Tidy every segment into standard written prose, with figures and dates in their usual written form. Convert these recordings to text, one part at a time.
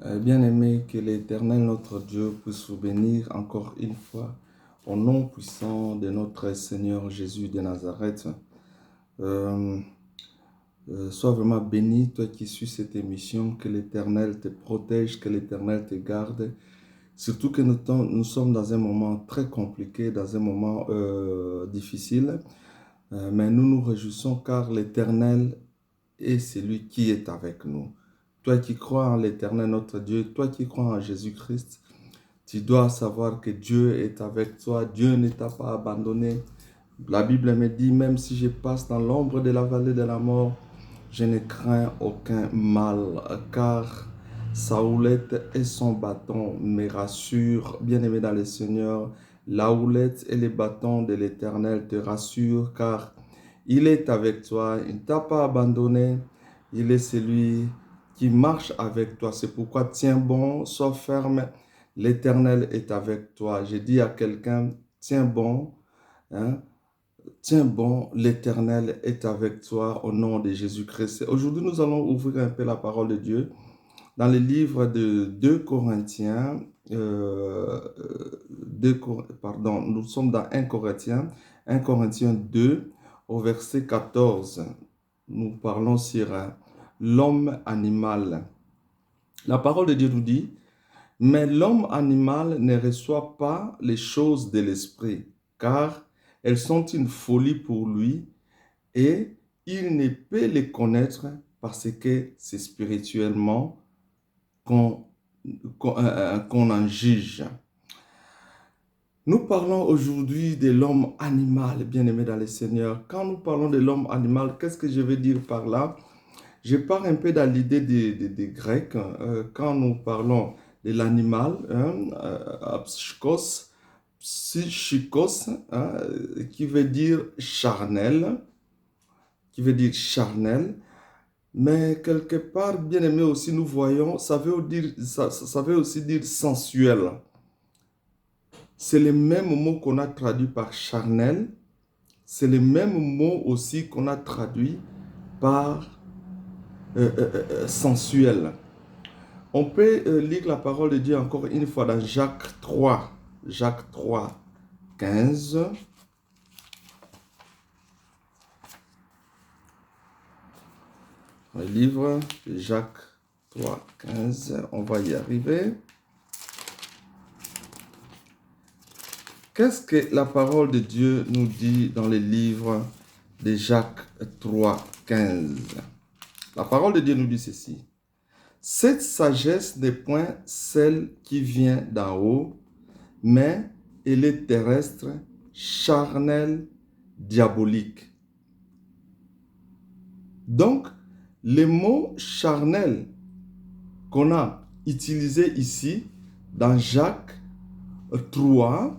Bien-aimé, que l'Éternel, notre Dieu, puisse vous bénir encore une fois au nom puissant de notre Seigneur Jésus de Nazareth. Euh, Sois vraiment béni, toi qui suis cette émission, que l'Éternel te protège, que l'Éternel te garde. Surtout que nous sommes dans un moment très compliqué, dans un moment difficile, mais nous nous réjouissons car l'Éternel est celui qui est avec nous. Toi qui crois en l'Éternel, notre Dieu, toi qui crois en Jésus-Christ, tu dois savoir que Dieu est avec toi. Dieu ne t'a pas abandonné. La Bible me dit, même si je passe dans l'ombre de la vallée de la mort, je ne crains aucun mal, car sa houlette et son bâton me rassurent. Bien-aimé dans le Seigneur, la houlette et les bâtons de l'Éternel te rassurent, car il est avec toi, il ne t'a pas abandonné, il est celui qui marche avec toi. C'est pourquoi tiens bon, sois ferme, l'Éternel est avec toi. Je dis à quelqu'un, tiens bon, hein, tiens bon, l'Éternel est avec toi au nom de Jésus-Christ. Aujourd'hui, nous allons ouvrir un peu la parole de Dieu dans le livre de 2 Corinthiens. Nous sommes dans 1 Corinthiens 2 au verset 14. Nous parlons sur l'homme animal. La parole de Dieu nous dit, mais l'homme animal ne reçoit pas les choses de l'esprit, car elles sont une folie pour lui et il ne peut les connaître parce que c'est spirituellement qu'on en juge. Nous parlons aujourd'hui de l'homme animal, bien-aimé dans le Seigneur. Quand nous parlons de l'homme animal, qu'est-ce que je veux dire par là? Je pars un peu dans l'idée des Grecs. Quand nous parlons de l'animal, psychos, qui veut dire charnel, mais quelque part, bien aimé aussi, nous voyons, ça veut aussi dire sensuel. C'est le même mot qu'on a traduit par charnel, c'est le même mot aussi qu'on a traduit par sensuel. On peut lire la parole de Dieu encore une fois dans Jacques 3, 15. Le livre de Jacques 3, 15, on va y arriver. Qu'est-ce que la parole de Dieu nous dit dans le livre de Jacques 3, 15? La parole de Dieu nous dit ceci. Cette sagesse n'est point celle qui vient d'en haut, mais elle est terrestre, charnelle, diabolique. Donc, le mot charnel qu'on a utilisé ici dans Jacques 3,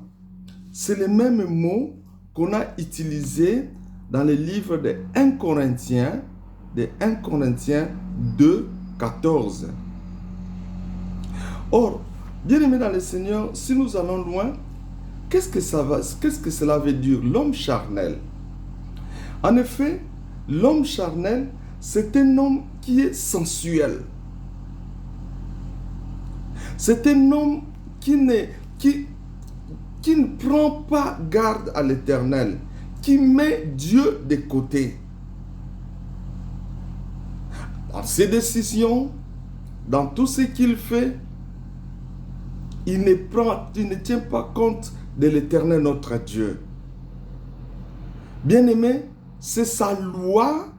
c'est le même mot qu'on a utilisé dans le livre de 1 Corinthiens 2, 14. Or, bien-aimés dans le Seigneur, si nous allons loin, qu'est-ce que cela veut dire, l'homme charnel? En effet, l'homme charnel, c'est un homme qui est sensuel. C'est un homme qui ne prend pas garde à l'Éternel, qui met Dieu de côté. Dans ses décisions, dans tout ce qu'il fait, il ne tient pas compte de l'Éternel notre Dieu. Bien-aimé, c'est sa loi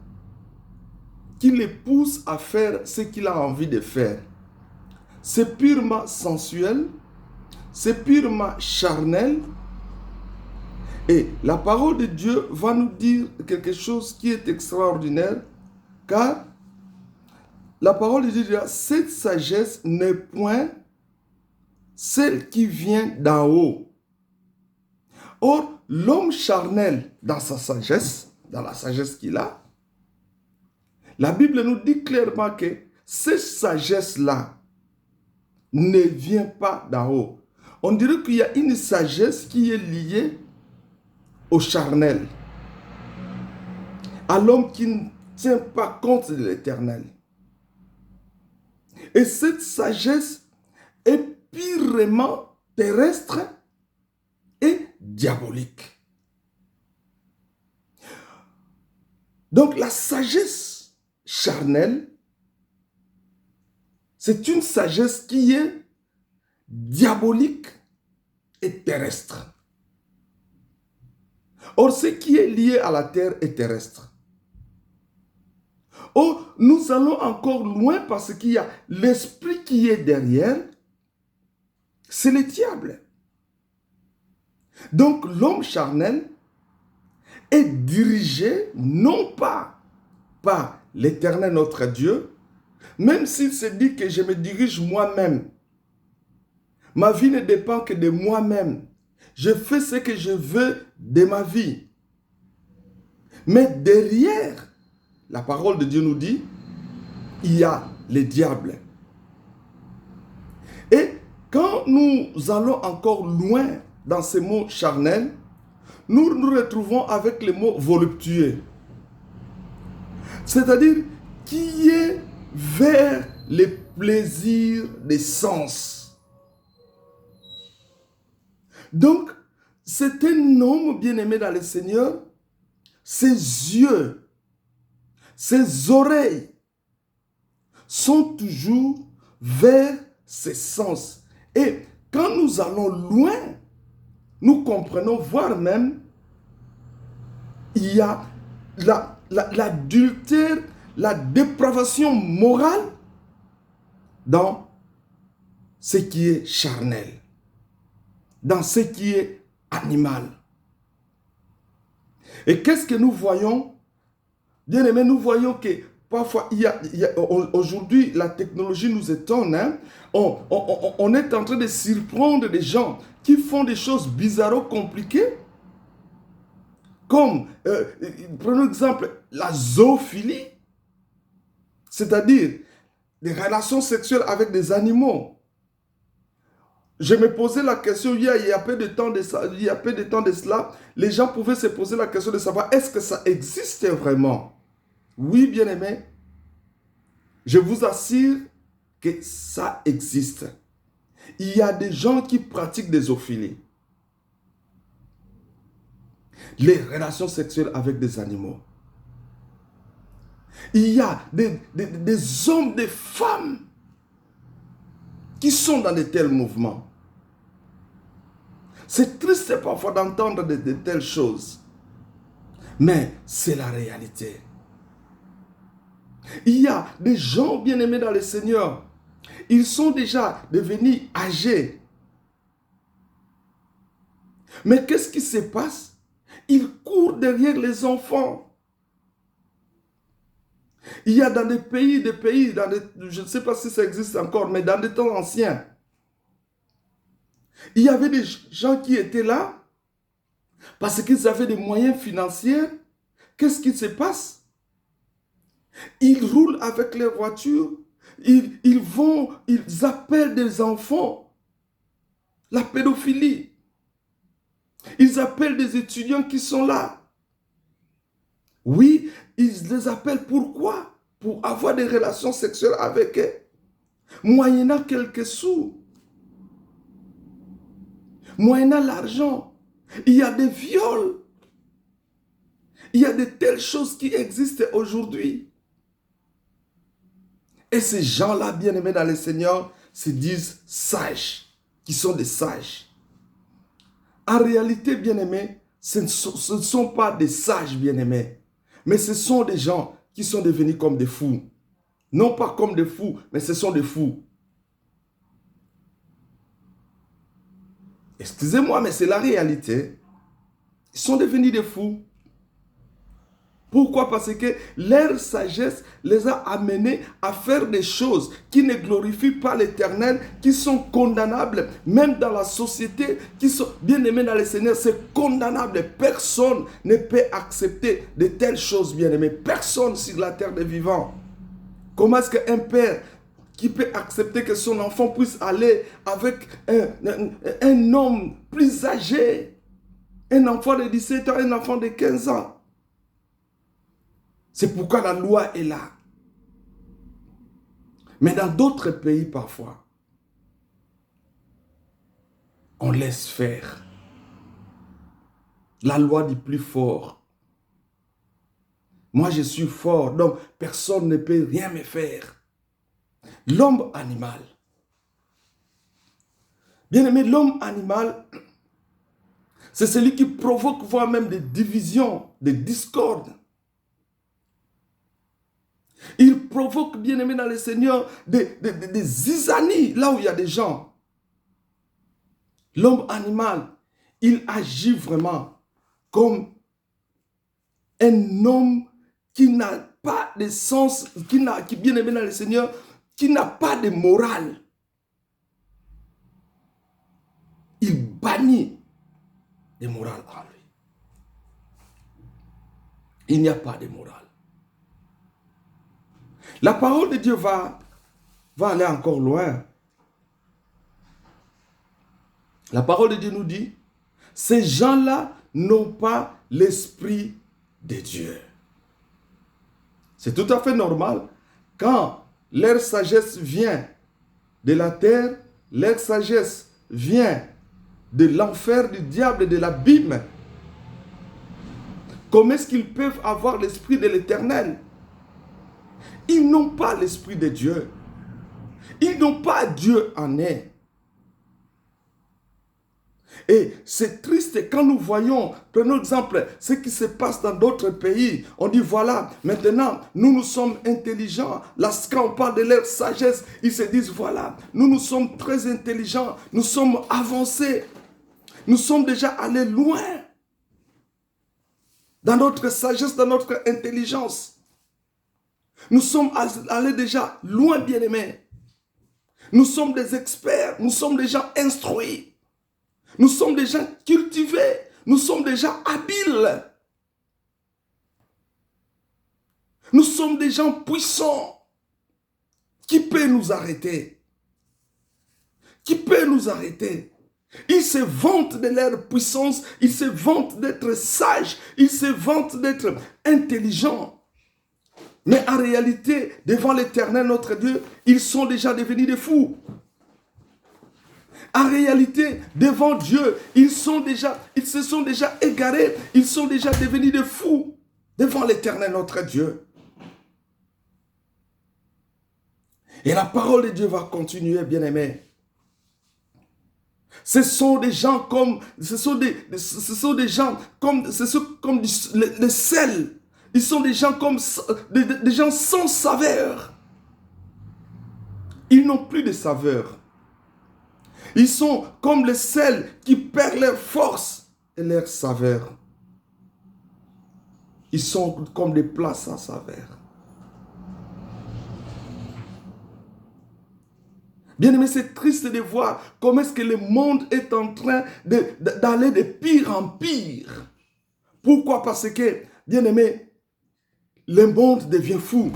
qui le pousse à faire ce qu'il a envie de faire. C'est purement sensuel, c'est purement charnel. Et la parole de Dieu va nous dire quelque chose qui est extraordinaire, car la parole de Dieu dit, cette sagesse n'est point celle qui vient d'en haut. Or, l'homme charnel, dans sa sagesse, dans la sagesse qu'il a, la Bible nous dit clairement que cette sagesse-là ne vient pas d'en haut. On dirait qu'il y a une sagesse qui est liée au charnel, à l'homme qui ne tient pas compte de l'Éternel. Et cette sagesse est purement terrestre et diabolique. Donc la sagesse charnelle, c'est une sagesse qui est diabolique et terrestre. Or, ce qui est lié à la terre est terrestre. Or, nous allons encore loin parce qu'il y a l'esprit qui est derrière, c'est le diable. Donc, l'homme charnel est dirigé non pas par l'Éternel notre Dieu, même s'il se dit que je me dirige moi-même. Ma vie ne dépend que de moi-même. Je fais ce que je veux de ma vie. Mais derrière, la parole de Dieu nous dit, il y a le diable. Et quand nous allons encore loin dans ces mots charnels, nous nous retrouvons avec le mot voluptueux. C'est-à-dire qui est vers les plaisirs des sens. Donc, c'est un homme bien-aimé dans le Seigneur, ses yeux, ses oreilles sont toujours vers ses sens. Et quand nous allons loin, nous comprenons, voire même, il y a l'adultère, la dépravation morale dans ce qui est charnel, dans ce qui est animal. Et qu'est-ce que nous voyons? Bien aimé, nous voyons que parfois, aujourd'hui, la technologie nous étonne. Hein? On est en train de surprendre des gens qui font des choses bizarro compliquées. Comme, prenons l'exemple, la zoophilie. C'est-à-dire des relations sexuelles avec des animaux. Je me posais la question il y a peu de temps de cela, les gens pouvaient se poser la question de savoir est-ce que ça existe vraiment? Oui, bien-aimé, je vous assure que ça existe. Il y a des gens qui pratiquent des zoophilie. Les relations sexuelles avec des animaux. Il y a des hommes, des femmes qui sont dans de tels mouvements. C'est triste parfois d'entendre de telles choses. Mais c'est la réalité. Il y a des gens bien-aimés dans le Seigneur. Ils sont déjà devenus âgés. Mais qu'est-ce qui se passe? Ils courent derrière les enfants. Il y a dans des pays, je ne sais pas si ça existe encore, mais dans des temps anciens, il y avait des gens qui étaient là parce qu'ils avaient des moyens financiers. Qu'est-ce qui se passe? Ils roulent avec leur voiture, ils appellent des enfants. La pédophilie. Ils appellent des étudiants qui sont là. Oui, ils les appellent pourquoi? Pour avoir des relations sexuelles avec eux, moyennant quelques sous, moyennant l'argent. Il y a des viols. Il y a de telles choses qui existent aujourd'hui. Et ces gens-là, bien-aimés dans le Seigneur, se disent sages, qui sont des sages. En réalité, bien-aimés, ce ne sont pas des sages, bien-aimés, mais ce sont des gens qui sont devenus comme des fous. Non pas comme des fous, mais ce sont des fous. Excusez-moi, mais c'est la réalité. Ils sont devenus des fous. Pourquoi? Parce que leur sagesse les a amenés à faire des choses qui ne glorifient pas l'Éternel, qui sont condamnables, même dans la société, qui sont bien aimés dans le Seigneur, c'est condamnable. Personne ne peut accepter de telles choses, bien aimés. Personne sur la terre des vivants. Comment est-ce qu'un père qui peut accepter que son enfant puisse aller avec un homme plus âgé, un enfant de 17 ans, un enfant de 15 ans? C'est pourquoi la loi est là. Mais dans d'autres pays, parfois, on laisse faire. La loi du plus fort. Moi, je suis fort, donc personne ne peut rien me faire. L'homme animal. Bien aimé, l'homme animal, c'est celui qui provoque voire même des divisions, des discordes. Il provoque, bien aimé dans le Seigneur, des zizanies, là où il y a des gens. L'homme animal, il agit vraiment comme un homme qui n'a pas de sens, qui bien aimé dans le Seigneur, qui n'a pas de morale. Il bannit de morale en lui. Il n'y a pas de morale. La parole de Dieu va aller encore loin. La parole de Dieu nous dit, ces gens-là n'ont pas l'esprit de Dieu. C'est tout à fait normal. Quand leur sagesse vient de la terre, leur sagesse vient de l'enfer, du diable et de l'abîme, comment est-ce qu'ils peuvent avoir l'esprit de l'Éternel? Ils n'ont pas l'esprit de Dieu. Ils n'ont pas Dieu en eux. Et c'est triste quand nous voyons, prenons exemple, ce qui se passe dans d'autres pays. On dit voilà, maintenant, nous sommes intelligents. Là, quand on parle de leur sagesse, ils se disent voilà, nous sommes très intelligents, nous sommes avancés. Nous sommes déjà allés loin dans notre sagesse, dans notre intelligence. Nous sommes allés déjà loin, bien-aimés. Nous sommes des experts, nous sommes des gens instruits. Nous sommes des gens cultivés, nous sommes des gens habiles. Nous sommes des gens puissants. Qui peut nous arrêter? Qui peut nous arrêter? Ils se vantent de leur puissance, ils se vantent d'être sages, ils se vantent d'être intelligents. Mais en réalité, devant l'Éternel, notre Dieu, ils sont déjà devenus des fous. En réalité, devant Dieu, ils se sont déjà égarés, ils sont déjà devenus des fous devant l'Éternel, notre Dieu. Et la parole de Dieu va continuer, bien-aimés. Ce sont des gens comme le sel. Ils sont des gens comme des gens sans saveur. Ils n'ont plus de saveur. Ils sont comme le sel qui perd leur force et leur saveur. Ils sont comme des plats sans saveur. Bien aimé, c'est triste de voir comment est-ce que le monde est en train d'aller de pire en pire. Pourquoi? Parce que, bien aimé, le monde devient fou.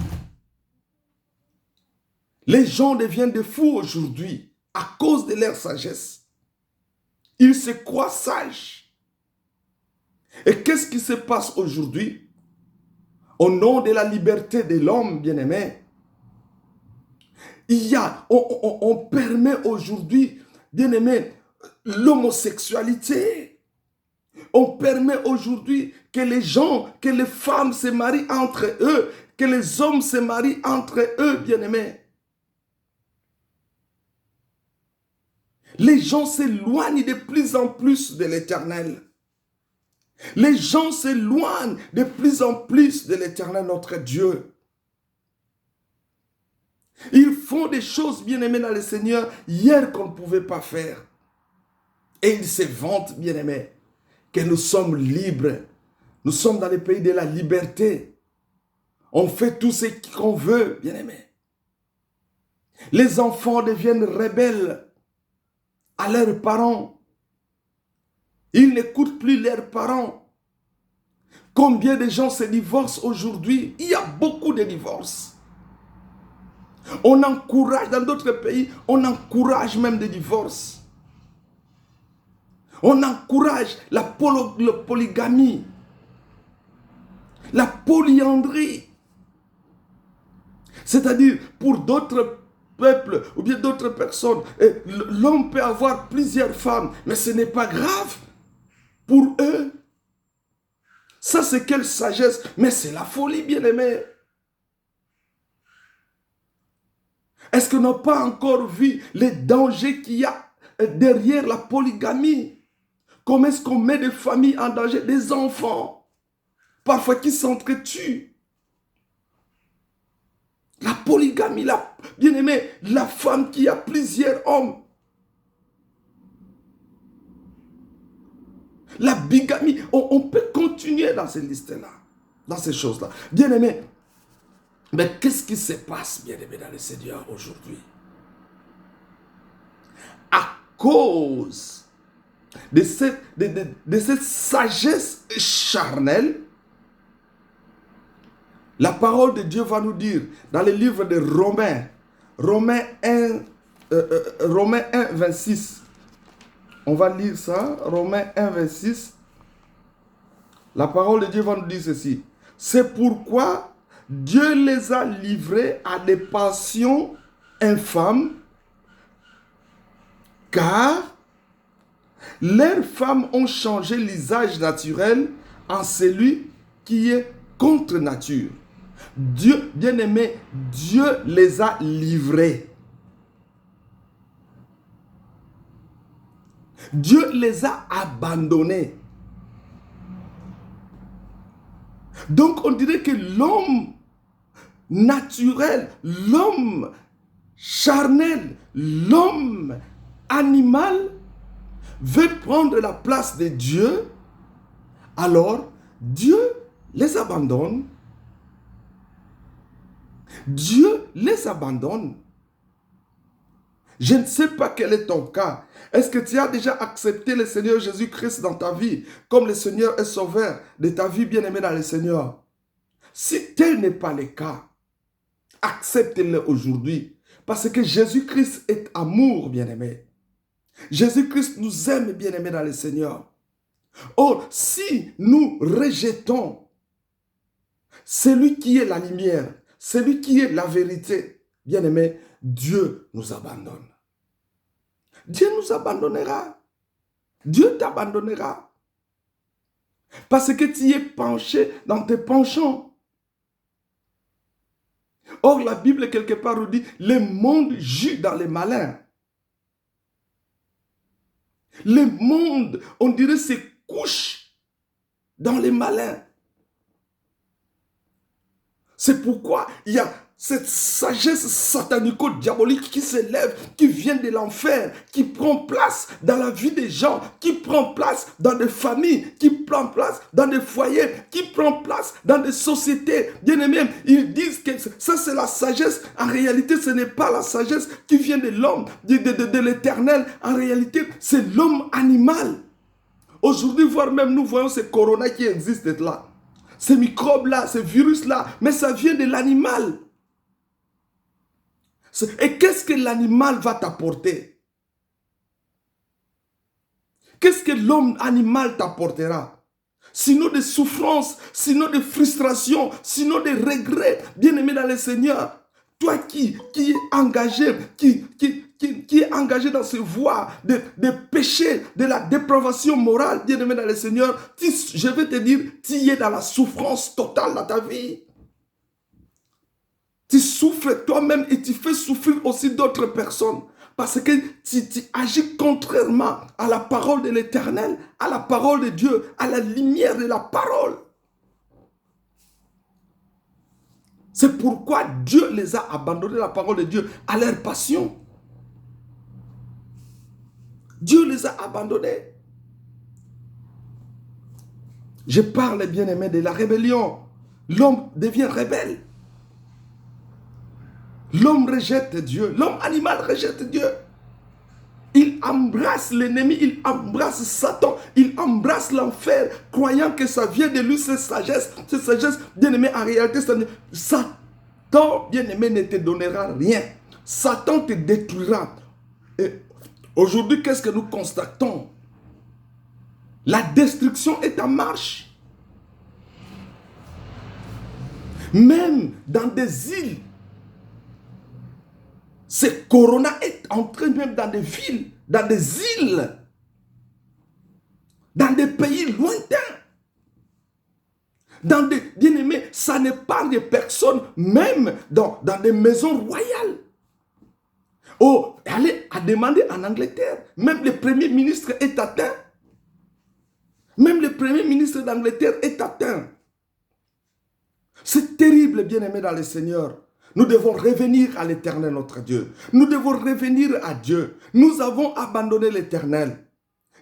Les gens deviennent des fous aujourd'hui à cause de leur sagesse. Ils se croient sages. Et qu'est-ce qui se passe aujourd'hui? Au nom de la liberté de l'homme, bien aimé, on permet aujourd'hui, bien aimé, l'homosexualité. On permet aujourd'hui que les femmes se marient entre eux, que les hommes se marient entre eux, bien aimés. Les gens s'éloignent de plus en plus de l'Éternel. Les gens s'éloignent de plus en plus de l'Éternel, notre Dieu. Ils font des choses, bien-aimés dans le Seigneur, hier qu'on ne pouvait pas faire. Et ils se vantent, bien-aimés, que nous sommes libres. Nous sommes dans le pays de la liberté. On fait tout ce qu'on veut, bien-aimés. Les enfants deviennent rebelles à leurs parents. Ils n'écoutent plus leurs parents. Combien de gens se divorcent aujourd'hui? Il y a beaucoup de divorces. On encourage, dans d'autres pays, on encourage même des divorces. On encourage la polygamie, la polyandrie. C'est-à-dire, pour d'autres peuples ou bien d'autres personnes, l'homme peut avoir plusieurs femmes, mais ce n'est pas grave pour eux. Ça, c'est quelle sagesse? Mais c'est la folie, bien-aimé. Est-ce qu'on n'a pas encore vu les dangers qu'il y a derrière la polygamie? Comment est-ce qu'on met des familles en danger, des enfants, parfois qui s'entretuent? La polygamie, bien-aimé, la femme qui a plusieurs hommes. La bigamie, on peut continuer dans ces listes-là, dans ces choses-là. Bien-aimé, mais qu'est-ce qui se passe, bien-aimé, dans le Seigneur aujourd'hui? À cause de cette sagesse charnelle, la parole de Dieu va nous dire, dans le livre de Romains, Romains 1, 26, on va lire ça, Romains 1, 26, la parole de Dieu va nous dire ceci. C'est pourquoi Dieu les a livrés à des passions infâmes, car leurs femmes ont changé l'usage naturel en celui qui est contre nature. Dieu, bien-aimé, Dieu les a livrés. Dieu les a abandonnés. Donc on dirait que l'homme naturel, l'homme charnel, l'homme animal veut prendre la place de Dieu. Alors Dieu les abandonne. Dieu les abandonne. Je ne sais pas quel est ton cas. Est-ce que tu as déjà accepté le Seigneur Jésus-Christ dans ta vie comme le Seigneur est sauveur de ta vie, bien-aimée dans le Seigneur? Si tel n'est pas le cas, accepte-le aujourd'hui. Parce que Jésus-Christ est amour, bien-aimé. Jésus-Christ nous aime, bien-aimé dans le Seigneur. Or, si nous rejetons celui qui est la lumière, celui qui est la vérité, bien-aimé, Dieu nous abandonne. Dieu nous abandonnera. Dieu t'abandonnera. Parce que tu es penché dans tes penchants. Or, la Bible, quelque part, nous dit, le monde gît dans les malins. Le monde, on dirait, se couche dans les malins. C'est pourquoi il y a cette sagesse satanico-diabolique qui s'élève, qui vient de l'enfer, qui prend place dans la vie des gens, qui prend place dans des familles, qui prend place dans des foyers, qui prend place dans des sociétés. Bien-aimés, ils disent que ça c'est la sagesse. En réalité, ce n'est pas la sagesse qui vient de l'homme, de l'éternel. En réalité, c'est l'homme animal. Aujourd'hui, voire même nous voyons ce corona qui existe là. Ces microbes-là, ces virus-là, mais ça vient de l'animal. Et qu'est-ce que l'animal va t'apporter? Qu'est-ce que l'homme animal t'apportera? Sinon des souffrances, sinon des frustrations, sinon des regrets. Bien-aimé dans le Seigneur, toi qui est engagé, qui est engagé dans ces voies de péché, de la dépravation morale, bien-aimé dans le Seigneur, je vais te dire, tu es dans la souffrance totale dans ta vie. Tu souffres toi-même et tu fais souffrir aussi d'autres personnes. Parce que tu agis contrairement à la parole de l'Éternel, à la parole de Dieu, à la lumière de la parole. C'est pourquoi Dieu les a abandonnés, la parole de Dieu, à leur passion. Dieu les a abandonnés. Je parle, bien-aimé, de la rébellion. L'homme devient rebelle. L'homme rejette Dieu. L'homme animal rejette Dieu. Il embrasse l'ennemi, il embrasse Satan, il embrasse l'enfer, croyant que ça vient de lui, cette sagesse, bien-aimé, en réalité, Satan, bien-aimé, ne te donnera rien. Satan te détruira. Et aujourd'hui, qu'est-ce que nous constatons? La destruction est en marche. Même dans des îles, Ce corona est entré même dans des villes, dans des îles, dans des pays lointains. Dans des, bien-aimés, ça n'est pas des personnes, même dans des maisons royales. Oh, allez à demander en Angleterre. Même le premier ministre est atteint. Même le premier ministre d'Angleterre est atteint. C'est terrible, bien-aimés dans le Seigneur. Nous devons revenir à l'Éternel, notre Dieu. Nous devons revenir à Dieu. Nous avons abandonné l'Éternel.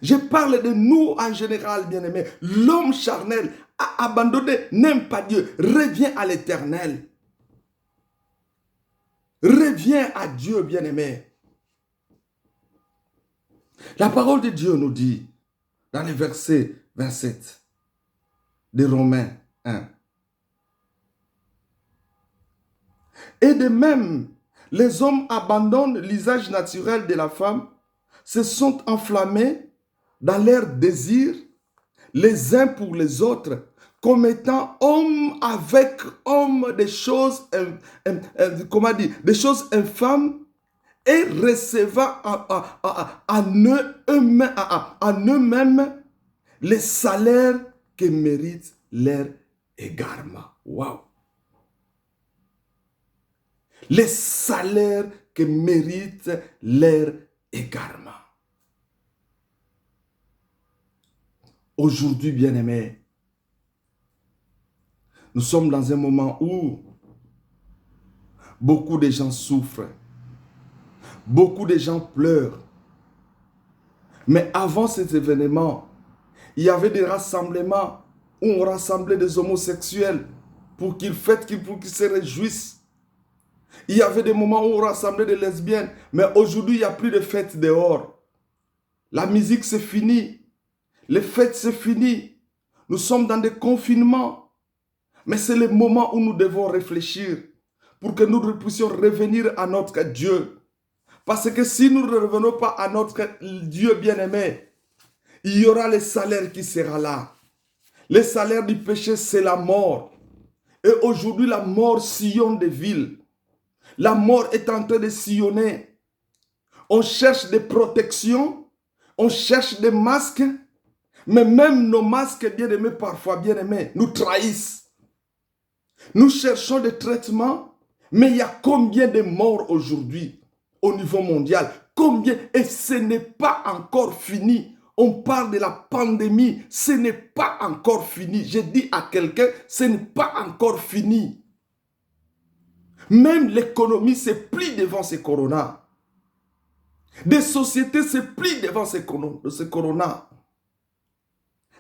Je parle de nous en général, bien-aimés. L'homme charnel a abandonné, n'aime pas Dieu. Reviens à l'Éternel. Reviens à Dieu, bien-aimé. La parole de Dieu nous dit, dans le verset 27 de Romains 1, et de même, les hommes abandonnent l'usage naturel de la femme, se sont enflammés dans leurs désirs, les uns pour les autres, commettant homme avec homme des choses, des choses infâmes, et recevant en eux-mêmes les salaires que mérite leur égarement. Waouh! Les salaires que mérite leur égarement. Aujourd'hui, bien-aimés, nous sommes dans un moment où beaucoup de gens souffrent. Beaucoup de gens pleurent. Mais avant cet événement, il y avait des rassemblements où on rassemblait des homosexuels pour qu'ils fêtent, pour qu'ils se réjouissent. Il y avait des moments où on rassemblait des lesbiennes. Mais aujourd'hui, il n'y a plus de fêtes dehors. La musique, c'est fini. Les fêtes, c'est fini. Nous sommes dans des confinements. Mais c'est le moment où nous devons réfléchir pour que nous puissions revenir à notre Dieu. Parce que si nous ne revenons pas à notre Dieu bien-aimé, il y aura le salaire qui sera là. Le salaire du péché, c'est la mort. Et aujourd'hui, la mort sillonne des villes. La mort est en train de sillonner. On cherche des protections, on cherche des masques, mais même nos masques, bien-aimés, parfois, bien-aimés, nous trahissent. Nous cherchons des traitements, mais il y a combien de morts aujourd'hui au niveau mondial? Combien? Et ce n'est pas encore fini. On parle de la pandémie, ce n'est pas encore fini. Je dis à quelqu'un, ce n'est pas encore fini. Même l'économie se plie devant ce corona. Des sociétés se plient devant ce corona.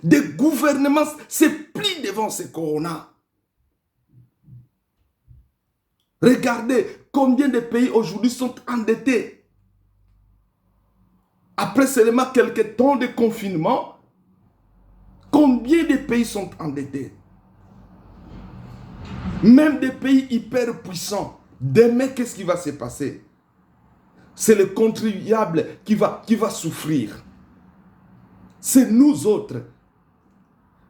Des gouvernements se plient devant ce corona. Regardez combien de pays aujourd'hui sont endettés. Après seulement quelques temps de confinement, combien de pays sont endettés? Même des pays hyper puissants. Demain, qu'est-ce qui va se passer? C'est le contribuable qui va souffrir. C'est nous autres.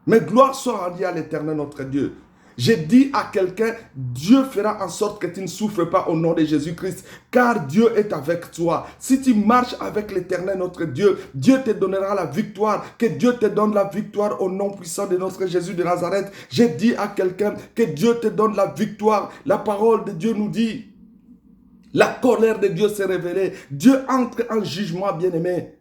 Mais gloire soit rendue à l'Éternel notre Dieu. J'ai dit à quelqu'un, Dieu fera en sorte que tu ne souffres pas au nom de Jésus-Christ, car Dieu est avec toi. Si tu marches avec l'Éternel notre Dieu, Dieu te donnera la victoire. Que Dieu te donne la victoire au nom puissant de notre Jésus de Nazareth. J'ai dit à quelqu'un que Dieu te donne la victoire. La parole de Dieu nous dit, la colère de Dieu s'est révélée. Dieu entre en jugement, bien-aimé,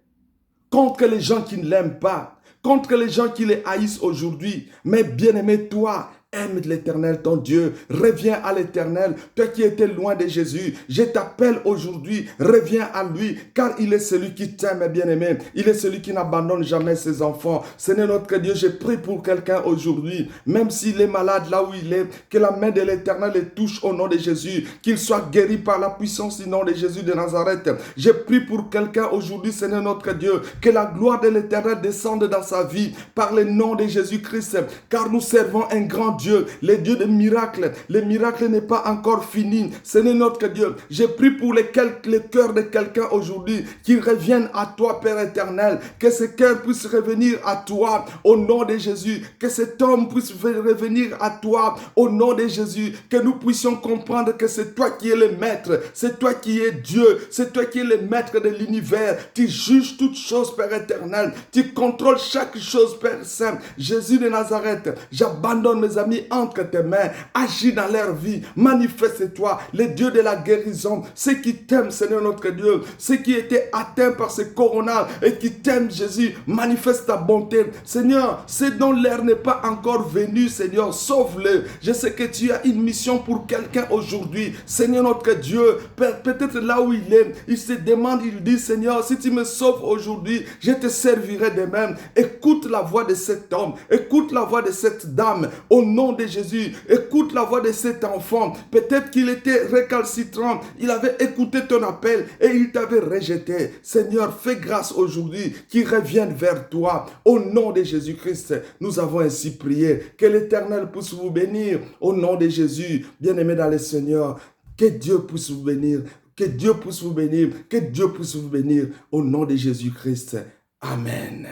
contre les gens qui ne l'aiment pas, contre les gens qui les haïssent aujourd'hui. Mais bien-aimé, toi, aime l'Éternel, ton Dieu. Reviens à l'Éternel. Toi qui étais loin de Jésus, je t'appelle aujourd'hui. Reviens à lui, car il est celui qui t'aime, bien-aimé. Il est celui qui n'abandonne jamais ses enfants. Seigneur notre Dieu, je prie pour quelqu'un aujourd'hui, même s'il est malade là où il est, que la main de l'Éternel le touche au nom de Jésus, qu'il soit guéri par la puissance du nom de Jésus de Nazareth. Je prie pour quelqu'un aujourd'hui, Seigneur notre Dieu, que la gloire de l'Éternel descende dans sa vie par le nom de Jésus-Christ, car nous servons un grand Dieu, le Dieu des miracles. Le miracle n'est pas encore fini. Seigneur notre Dieu, j'ai pris pour le cœur de quelqu'un aujourd'hui qui revienne à toi, Père éternel. Que ce cœur puisse revenir à toi au nom de Jésus. Que cet homme puisse revenir à toi au nom de Jésus. Que nous puissions comprendre que c'est toi qui es le maître. C'est toi qui es Dieu. C'est toi qui es le maître de l'univers. Tu juges toutes choses, Père éternel. Tu contrôles chaque chose, Père Saint. Jésus de Nazareth, j'abandonne mes amis entre tes mains. Agis dans leur vie. Manifeste-toi, le Dieu de la guérison. Ceux qui t'aiment, Seigneur notre Dieu. Ceux qui étaient atteints par ce corona et qui t'aiment, Jésus. Manifeste ta bonté. Seigneur, ceux dont l'heure n'est pas encore venue, Seigneur, sauve-le. Je sais que tu as une mission pour quelqu'un aujourd'hui. Seigneur notre Dieu, peut-être là où il se demande, il dit, Seigneur, si tu me sauves aujourd'hui, je te servirai de même. Écoute la voix de cet homme. Écoute la voix de cette dame. Au nom de Jésus, écoute la voix de cet enfant. Peut-être qu'il était récalcitrant. Il avait écouté ton appel et il t'avait rejeté. Seigneur, fais grâce aujourd'hui qu'il revienne vers toi. Au nom de Jésus-Christ, nous avons ainsi prié. Que l'Éternel puisse vous bénir. Au nom de Jésus, bien-aimé dans le Seigneur, que Dieu puisse vous bénir. Que Dieu puisse vous bénir. Que Dieu puisse vous bénir. Au nom de Jésus-Christ. Amen.